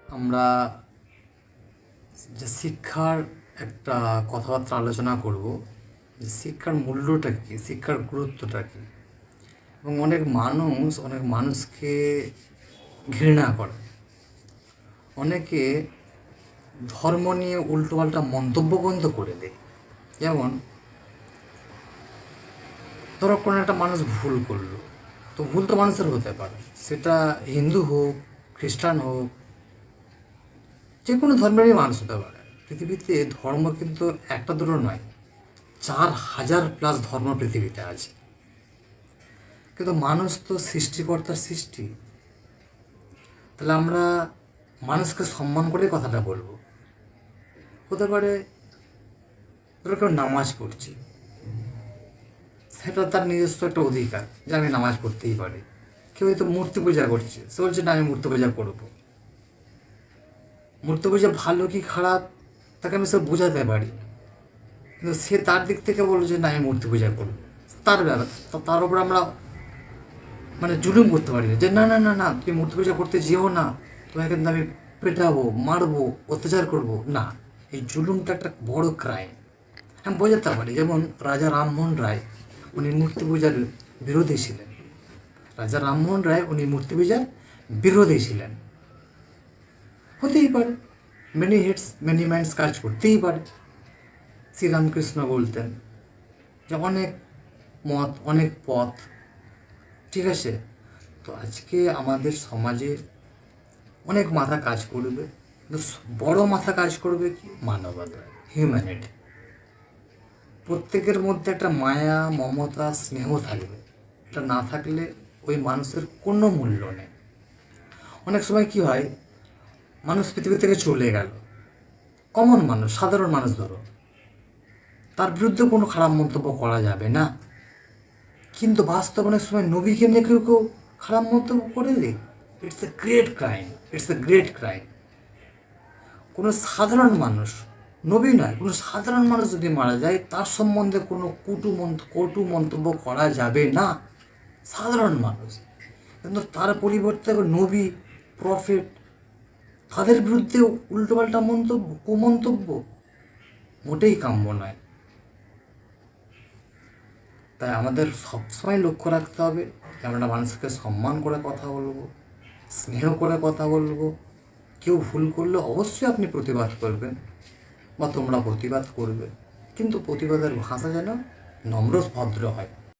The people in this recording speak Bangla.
আমরা যে শিক্ষার একটা কথাবার্তা আলোচনা করব, যে শিক্ষার মূল্যটা কী, শিক্ষার গুরুত্বটা কী। এবং অনেক মানুষকে ঘৃণা করে, অনেকে ধর্ম নিয়ে উল্টোপাল্টা মন্তব্য পর্যন্ত করে দেয়। যেমন ধরো কোনো একটা মানুষ ভুল করলো, তো ভুল তো মানুষের হতে পারে, সেটা হিন্দু হোক, খ্রিস্টান হোক, যে কোনো ধর্মেরই মানুষ হতে পারে। পৃথিবীতে ধর্ম কিন্তু একটা দুটো নয়, 4,000+ ধর্ম পৃথিবীতে আছে। কিন্তু মানুষ তো সৃষ্টিকর্তার সৃষ্টি, তাহলে আমরা মানুষকে সম্মান করে কথাটা বলবো। হতে পারে ধরো কেউ নামাজ পড়ছি, সেটা তার নিজস্ব একটা অধিকার যে আমি নামাজ পড়তেই পারি। কেউ হয়তো মূর্তি পূজা করছে, সে বলছে না আমি মূর্তি পূজা করবো। মূর্তি পূজা ভালো কি খারাপ তাকে আমি সব বোঝাতে পারি, কিন্তু সে তার দিক থেকে বললো যে না আমি মূর্তি পূজা করবো, তার ব্যাপার। তার উপর আমরা জুলুম করতে পারি না যে না না না না তুমি মূর্তি পূজা করতে যেও না, তোমাকে কিন্তু আমি পেটাবো, মারবো, অত্যাচার করবো না। এই জুলুমটা একটা বড় ক্রাইম। আমি বোঝাতে পারি, যেমন রাজা রামমোহন রায়, উনি মূর্তি পূজার বিরোধী ছিলেন। রাজা রামমোহন রায় উনি মূর্তি পূজার বিরোধী ছিলেন। হতেই পারে, মেনি হেডস মেনি মাইন্ডস কাজ করতেই পারে। শ্রীরামকৃষ্ণ বলতেন যে অনেক মত অনেক পথ, ঠিক আছে। তো আজকে আমাদের সমাজে অনেক মাথা কাজ করবে, কিন্তু বড় মাথা কাজ করবে কি, মানবতা, হিউম্যানিটি। প্রত্যেকের মধ্যে একটা মায়া, মমতা, স্নেহ থাকবে। এটা না থাকলে ওই মানুষের কোনো মূল্য নেই। অনেক সময় কি হয়, মানুষ পৃথিবী থেকে চলে গেল, কমন মানুষ, সাধারণ মানুষ ধরো, তার বিরুদ্ধে কোনো খারাপ মন্তব্য করা যাবে না। কিন্তু বাস্তব অনেক সময় নবীকে নিয়ে কেউ কেউ খারাপ মন্তব্য করে দেয়। It's a great crime, it's a great crime. কোনো সাধারণ মানুষ, নবী নয়, কোনো সাধারণ মানুষ যদি মারা যায়, তার সম্বন্ধে কোনো কটু মন্তব্য করা যাবে না। সাধারণ মানুষ, কিন্তু তার পরিবর্তে নবী, প্রফেট, তাদের বিরুদ্ধে উল্টোপাল্টা মন্তব্য, কুমন্তব্য মোটেই কাম্য নয়। তাই আমাদের সবসময় লক্ষ্য রাখতে হবে যে আমরা মানুষকে সম্মান করে কথা বলবো, স্নেহ করে কথা বলবো। কেউ ভুল করলে অবশ্যই আপনি প্রতিবাদ করবেন বা তোমরা প্রতিবাদ করবে, কিন্তু প্রতিবাদের ভাষা যেন নম্র ভদ্র হয়।